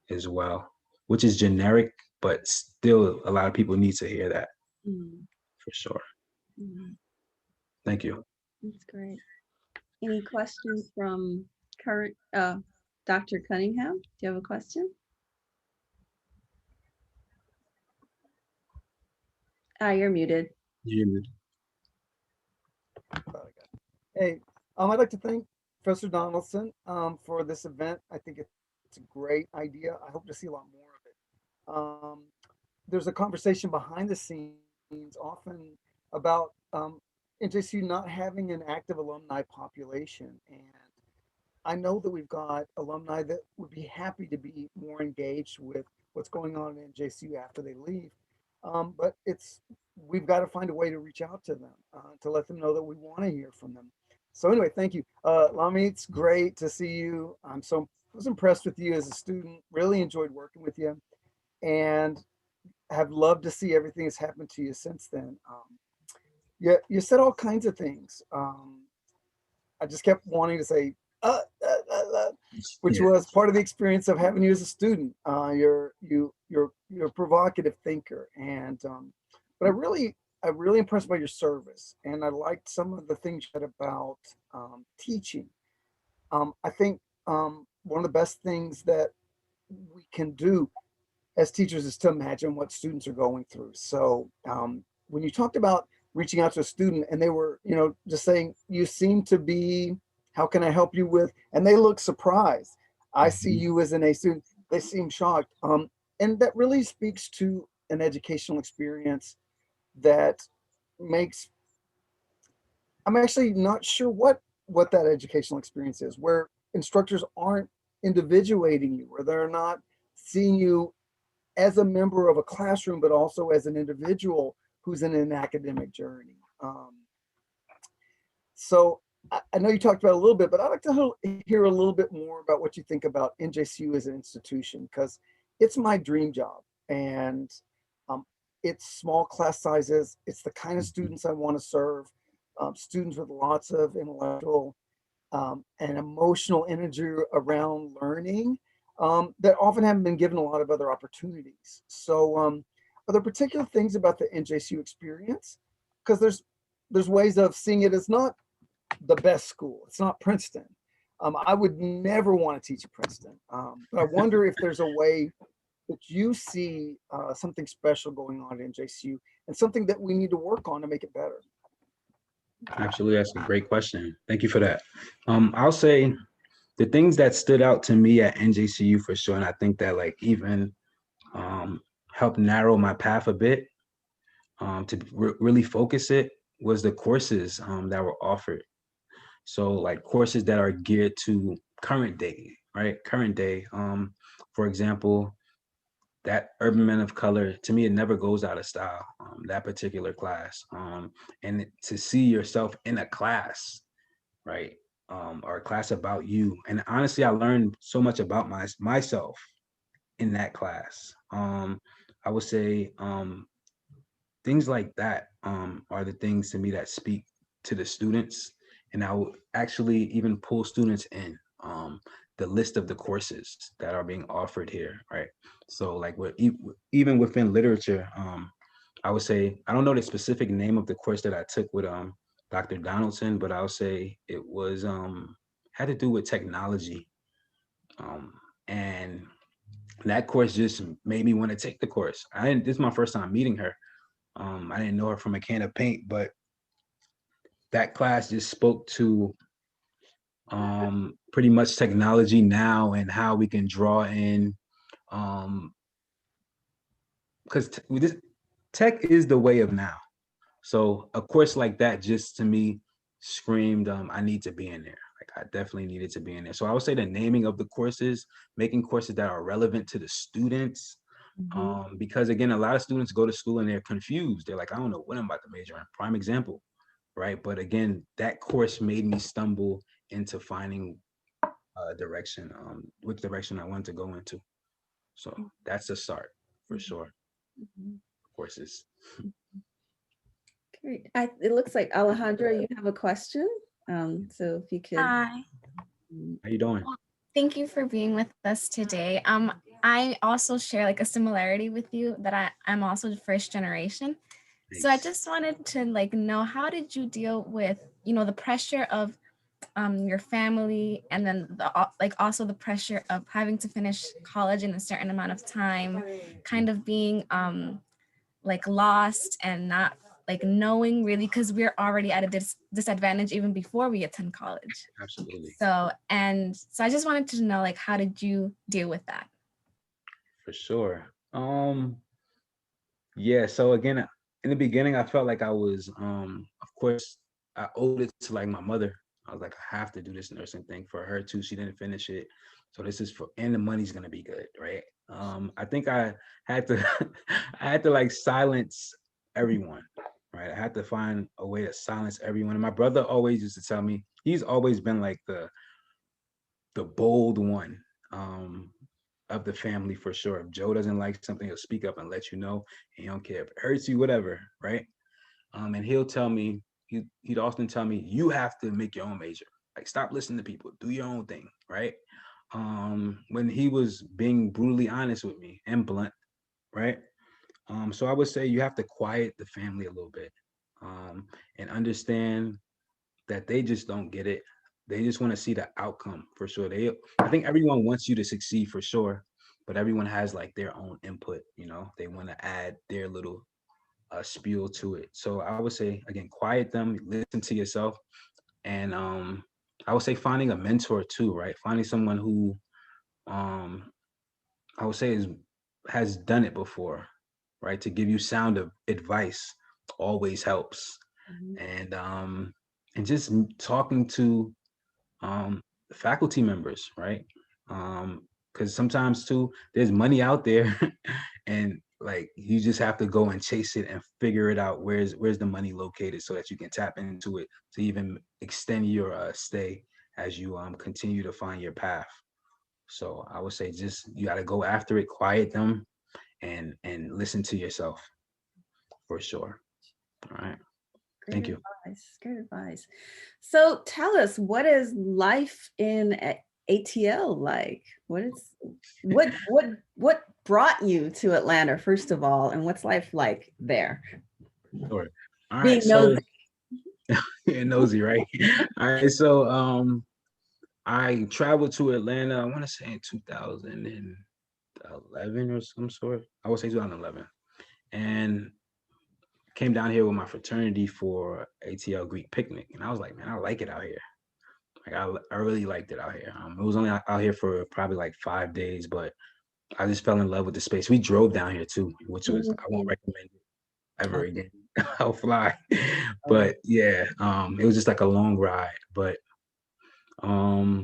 as well, which is generic, but still a lot of people need to hear that for sure. Thank you. That's great. Any questions from current Dr. Cunningham? Do you have a question? You're muted. You're muted. Hey, I'd like to thank Professor Donaldson for this event. I think it's a great idea. I hope to see a lot more of it. There's a conversation behind the scenes often about NJCU not having an active alumni population. And I know that we've got alumni that would be happy to be more engaged with what's going on in NJCU after they leave. But we've got to find a way to reach out to them, to let them know that we want to hear from them. So anyway, thank you. Lamie, it's great to see you. I was impressed with you as a student, really enjoyed working with you, and have loved to see everything that's happened to you since then. You said all kinds of things. I just kept wanting to say, which was part of the experience of having you as a student. You're a provocative thinker, and but I'm really impressed by your service, and I liked some of the things you said about teaching. I think one of the best things that we can do as teachers is to imagine what students are going through. So when you talked about reaching out to a student and they were, just saying, you seem to be, how can I help you with? And they look surprised. I see you as an A student. They seem shocked. And that really speaks to an educational experience that makes, I'm actually not sure what that educational experience is, where instructors aren't individuating you, where they're not seeing you as a member of a classroom, but also as an individual who's in an academic journey. So I know you talked about it a little bit, but I'd like to hear a little bit more about what you think about NJCU as an institution, because it's my dream job, and it's small class sizes. It's the kind of students I want to serve, students with lots of intellectual and emotional energy around learning that often haven't been given a lot of other opportunities. So are there particular things about the NJCU experience? Because there's ways of seeing it as not the best school. It's not Princeton. I would never want to teach at Princeton. But I wonder if there's a way that you see something special going on at NJCU and something that we need to work on to make it better. Absolutely, that's a great question. Thank you for that. I'll say the things that stood out to me at NJCU for sure, and I think that like even helped narrow my path a bit to really focus it, was the courses that were offered. So like courses that are geared to current day, right? Current day. For example, that urban men of color, to me, it never goes out of style, that particular class. And to see yourself in a class, right? Or a class about you. And honestly, I learned so much about myself in that class. I would say things like that are the things to me that speak to the students. And I would actually even pull students in the list of the courses that are being offered here, right? So like even within literature, I would say, I don't know the specific name of the course that I took with Dr. Donaldson, but I'll say it was had to do with technology. And that course just made me want to take the course. This is my first time meeting her. I didn't know her from a can of paint, but that class just spoke to pretty much technology now and how we can draw in, because tech is the way of now. So a course like that just to me screamed, I need to be in there. Like I definitely needed to be in there. So I would say the naming of the courses, making courses that are relevant to the students. Because again, a lot of students go to school and they're confused. They're like, I don't know what I'm about to major in. Prime example, right? But again, that course made me stumble into finding direction, which direction I wanted to go into. So that's a start for sure. Courses. Great. It looks like Alejandra, you have a question. So if you could. Hi. How you doing? Thank you for being with us today. I also share like a similarity with you that I'm also the first generation. So I Thanks. just wanted to like know, how did you deal with, the pressure of your family, and then like also the pressure of having to finish college in a certain amount of time, kind of being like lost and not like knowing really, because we're already at a disadvantage even before we attend college. Absolutely. So I just wanted to know, like, how did you deal with that? For sure. Yeah, so again, in the beginning, I felt like I was, of course, I owed it to like my mother. I was like, I have to do this nursing thing for her too. She didn't finish it. So this is for, and the money's gonna be good, right? I think I had to, I had to like silence everyone, right? I had to find a way to silence everyone. And my brother always used to tell me, he's always been like the bold one. Of the family for sure. If Joe doesn't like something, he'll speak up and let you know. He don't care if it hurts you, whatever, right? And he'll tell me, he'd often tell me, you have to make your own major. Like, stop listening to people, do your own thing, right? When he was being brutally honest with me and blunt, right? So I would say you have to quiet the family a little bit, and understand that they just don't get it. They just want to see the outcome for sure. I think everyone wants you to succeed for sure, but everyone has like their own input. They want to add their little spiel to it. So I would say again, quiet them, listen to yourself, and I would say finding a mentor too, right? Finding someone who I would say has done it before, right? To give you sound of advice always helps, and just talking to faculty members, right? Because sometimes too, there's money out there, and like you just have to go and chase it and figure it out. Where's the money located so that you can tap into it to even extend your stay as you continue to find your path. So I would say just you got to go after it, quiet them, and listen to yourself for sure. All right. Thank you. Advice. Great advice. So tell us, what is life in ATL like? What brought you to Atlanta, first of all, and what's life like there? Sure. All Being right. So nosy. yeah, nosy, right? All right. So I traveled to Atlanta, I want to say in 2011 or some sort. I would say 2011. And came down here with my fraternity for ATL Greek picnic. And I was like, man, I like it out here. Like I really liked it out here. It was only out here for probably like 5 days, but I just fell in love with the space. We drove down here too, which was, I won't recommend it ever again. I'll fly. But yeah, it was just like a long ride. But I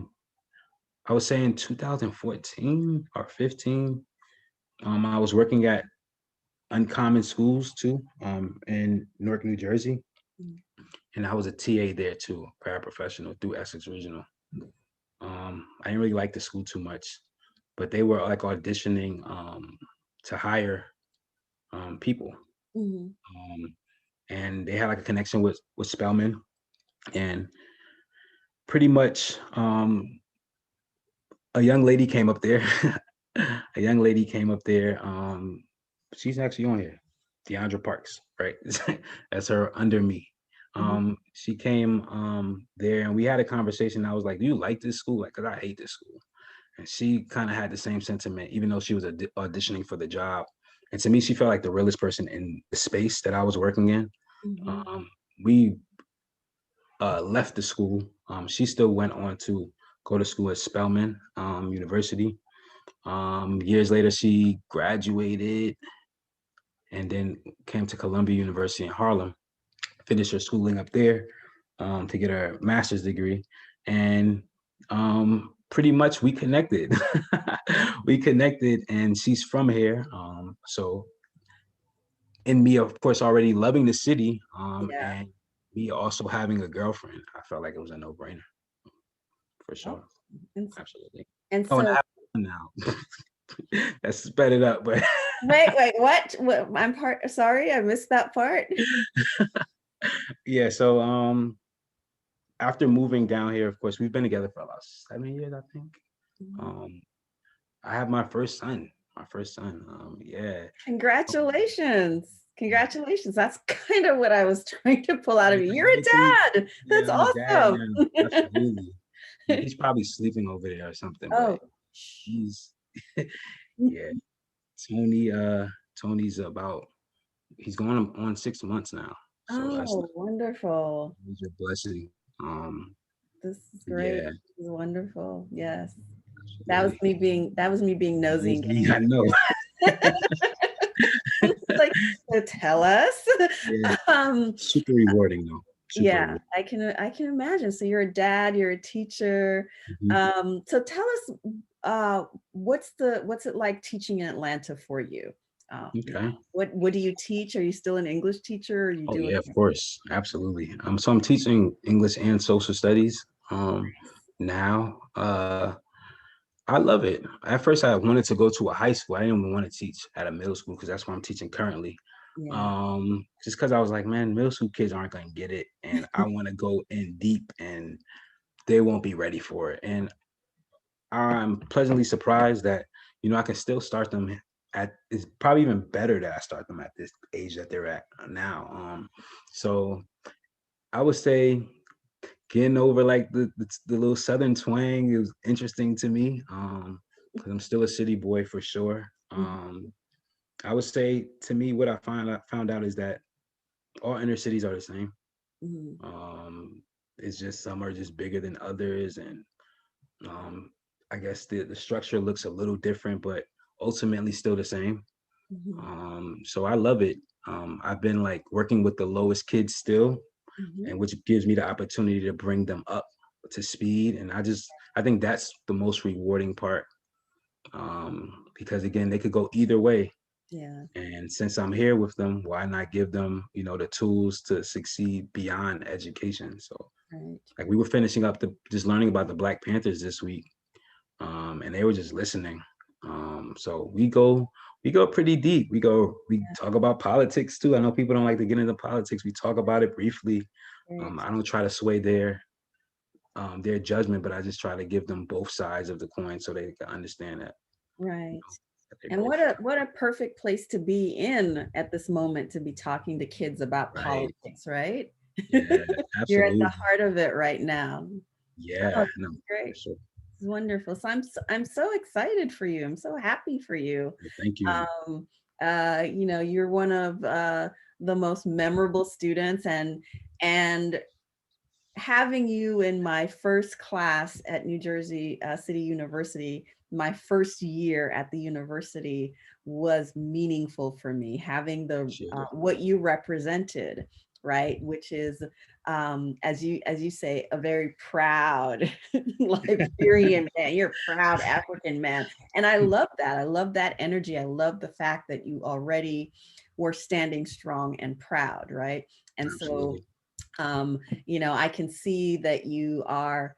would say in 2014 or 15, I was working at Uncommon Schools too, in Newark, New Jersey. And I was a TA there too, paraprofessional through Essex Regional. I didn't really like the school too much, but they were like auditioning to hire people. And they had like a connection with Spelman, and pretty much a young lady came up there. A young lady came up there. She's actually on here, Deandra Parks, right? That's her under me. She came there and we had a conversation. I was like, do you like this school? Like, cause I hate this school. And she kind of had the same sentiment, even though she was auditioning for the job. And to me, she felt like the realest person in the space that I was working in. We left the school. She still went on to go to school at Spelman University. Years later, she graduated and then came to Columbia University in Harlem, finished her schooling up there to get her master's degree. And pretty much we connected. We connected, and she's from here. So, and me, of course, already loving the city, and me also having a girlfriend, I felt like it was a no-brainer for sure. Absolutely. And Oh, and I so, have one now. That's sped it up, but wait, what? Sorry, I missed that part. yeah. So after moving down here, of course, we've been together for about 7 years, I think. I have my first son. My first son. Yeah. Congratulations. Congratulations. That's kind of what I was trying to pull out of you. You're a Thank you. dad. Yeah, That's I'm a dad awesome. now. Absolutely. Yeah, he's probably sleeping over there or something, but Oh, he's yeah. Tony, Tony's about he's going on 6 months now. So that's oh, wonderful. a major blessing. This is great. Yeah, This is wonderful. Yes. absolutely. That was me being That nosy was and me, getting I know. like, so tell us. Yeah, Um, super rewarding though. Super yeah, rewarding. I can imagine. So you're a dad, you're a teacher. Mhm. So tell us, what's it like teaching in Atlanta for you? Okay. What do you teach? Are you still an English teacher? Or are you Oh doing? yeah, of course. Absolutely. So I'm teaching English and social studies now. I love it. At first I wanted to go to a high school. I didn't even want to teach at a middle school because that's what I'm teaching currently. Yeah. Just because I was like, man, middle school kids aren't gonna get it. And I want to go in deep and they won't be ready for it. And I'm pleasantly surprised that, I can still start them at, it's probably even better that I start them at this age that they're at now. So I would say getting over like the little Southern twang, it was interesting to me. Because I'm still a city boy for sure. I would say to me, what I found out is that all inner cities are the same. Mhm. It's just some are just bigger than others, and um, I guess the structure looks a little different, but ultimately still the same. Mhm. So I love it. I've been like working with the lowest kids still, Mhm. and which gives me the opportunity to bring them up to speed. And I think that's the most rewarding part, because again, they could go either way. Yeah. And since I'm here with them, why not give them, the tools to succeed beyond education? So Right. like we were finishing up just learning about the Black Panthers this week, and they were just listening. So we go pretty deep. We talk about politics too. I know people don't like to get into politics. We talk about it briefly. Right. I don't try to sway their judgment, but I just try to give them both sides of the coin so they can understand that, Right. that they And both what a perfect place to be in at this moment to be talking to kids about right. politics, right? Yeah, You're at the absolutely. heart of it right now. Oh, Yeah, this no, is for great. sure. It's wonderful. So I'm so excited for you. I'm so happy for you. Thank you. Um, you're one of the most memorable students, and having you in my first class at New Jersey City University, my first year at the university was meaningful for me. Having the Appreciate it. what you represented, right, which is as you say, a very proud Liberian man. You're a proud African man, and I love that. I love that energy. I love the fact that you already were standing strong and proud, right? And so Absolutely. I can see that you are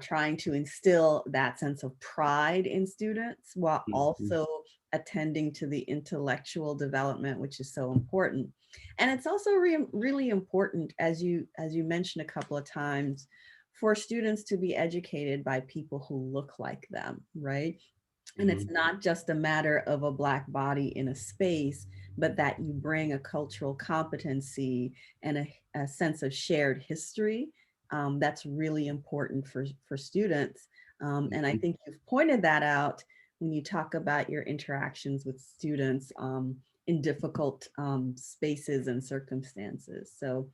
trying to instill that sense of pride in students while Mhm. also attending to the intellectual development, which is so important. And it's also really important, as you mentioned a couple of times, for students to be educated by people who look like them, right? And it's Mhm. not just a matter of a Black body in a space, but that you bring a cultural competency and a sense of shared history. That's really important for students. And I Mhm. think you've pointed that out when you talk about your interactions with students in difficult spaces and circumstances. So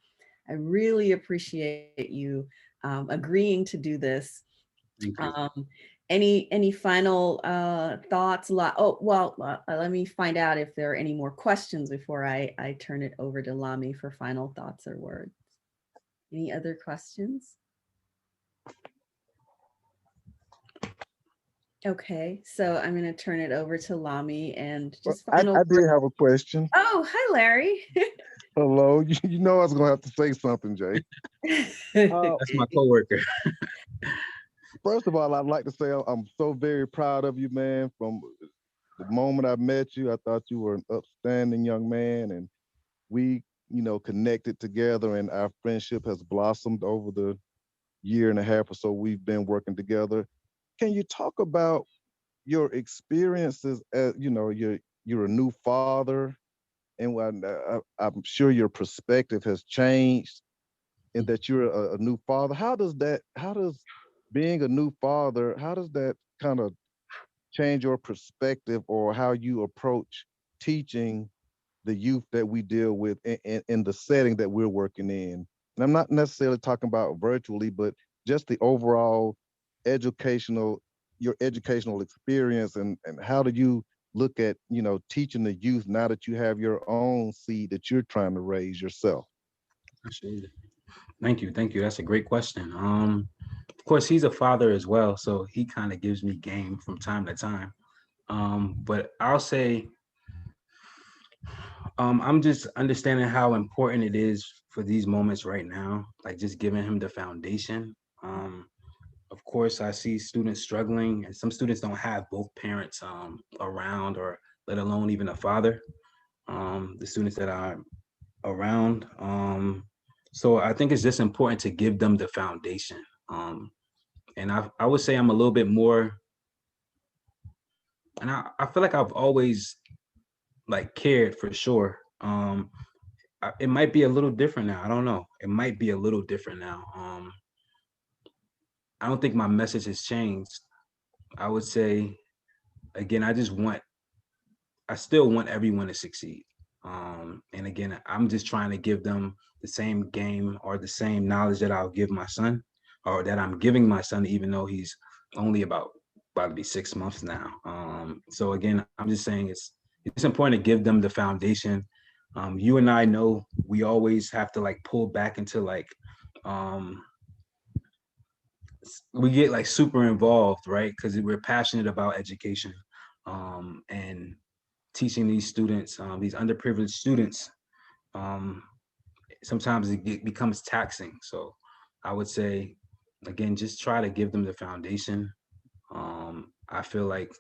I really appreciate you agreeing to do this. Thank you. um, any final thoughts? Let me find out if there are any more questions before I turn it over to Lamie for final thoughts or words. Any other questions? Okay, so I'm going to turn it over to Lamie and Well, just I, final I words. did have a question. Oh, hi, Larry. Hello. You know I was gonna have to say something, Jay. Uh, That's my coworker. First of all, I'd like to say I'm so very proud of you, man. From the moment I met you, I thought you were an upstanding young man, and we, connected together, and our friendship has blossomed over the year and a half or so we've been working together. Can you talk about your experiences as, you know, you're a new father, and I'm sure your perspective has changed, and that you're a new father. How does being a new father, how does that kind of change your perspective or how you approach teaching the youth that we deal with in the setting that we're working in? And I'm not necessarily talking about virtually, but just the overall educational, your educational experience, and how do you look at, you know, teaching the youth now that you have your own seed that you're trying to raise yourself? Absolutely. Thank you. Thank you. That's a great question. Of course, he's a father as well, so he kind of gives me game from time to time. But I'll say, I'm just understanding how important it is for these moments right now, like just giving him the foundation. Of course, I see students struggling, and some students don't have both parents around, or let alone even a father. The students that are around. So I think it's just important to give them the foundation. And I would say I'm a little bit more, and I feel like I've always like cared for sure. It might be a little different now. I don't know. It might be a little different now. I don't think my message has changed. I would say, again, I still want everyone to succeed. And again, I'm just trying to give them the same game or the same knowledge that I'll give my son, or that I'm giving my son, even though he's only about to be 6 months now. So again, I'm just saying it's important to give them the foundation. You and I know we always have to like pull back into like, we get like super involved, right? Because we're passionate about education, and teaching these students, these underprivileged students. Um, Sometimes becomes taxing. So I would say, again, just try to give them the foundation. I feel like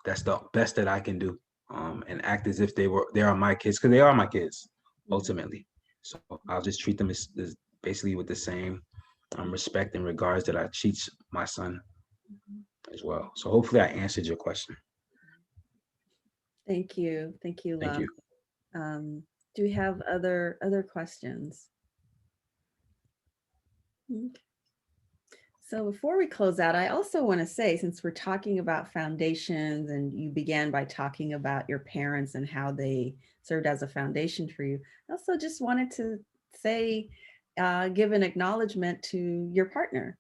that's the best that I can do, and act as if they are my kids, because they are my kids ultimately. So I'll just treat them as basically with the same respect and regards that I teach my son as well. So hopefully I answered your question. Thank you. Thank you, Thank Lam. you. Do we have other questions? Okay. So before we close out, I also want to say, since we're talking about foundations and you began by talking about your parents and how they served as a foundation for you, I also just wanted to say, give an acknowledgement to your partner,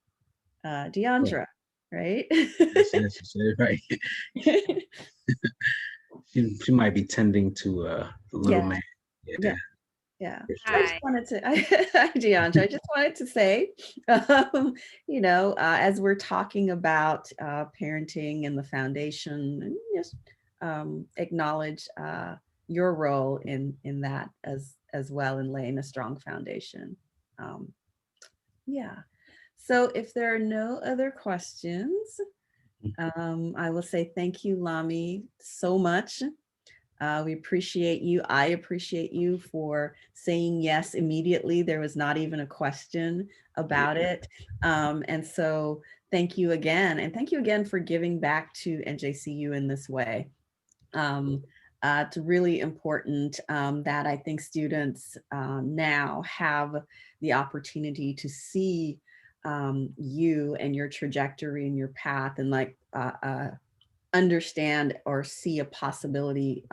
Deandra, right? Yes, yes, you said it right. She might be tending to the little Yeah, man. yeah. Yeah, Yeah, for I sure. just Hi. wanted to, hi, Deandra. I just wanted to say, as we're talking about parenting and the foundation, and just acknowledge your role in that as well, in laying a strong foundation. Um, yeah. So if there are no other questions, I will say thank you, Lamie, so much. We appreciate you. I appreciate you for saying yes immediately. There was not even a question about it. And so thank you again. And thank you again for giving back to NJCU in this way. It's really important that I think students now have the opportunity to see you and your trajectory and your path, and like understand or see a possibility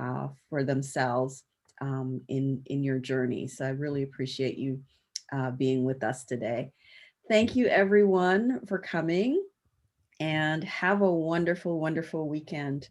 for themselves in your journey. So I really appreciate you being with us today. Thank you everyone for coming, and have a wonderful, wonderful weekend.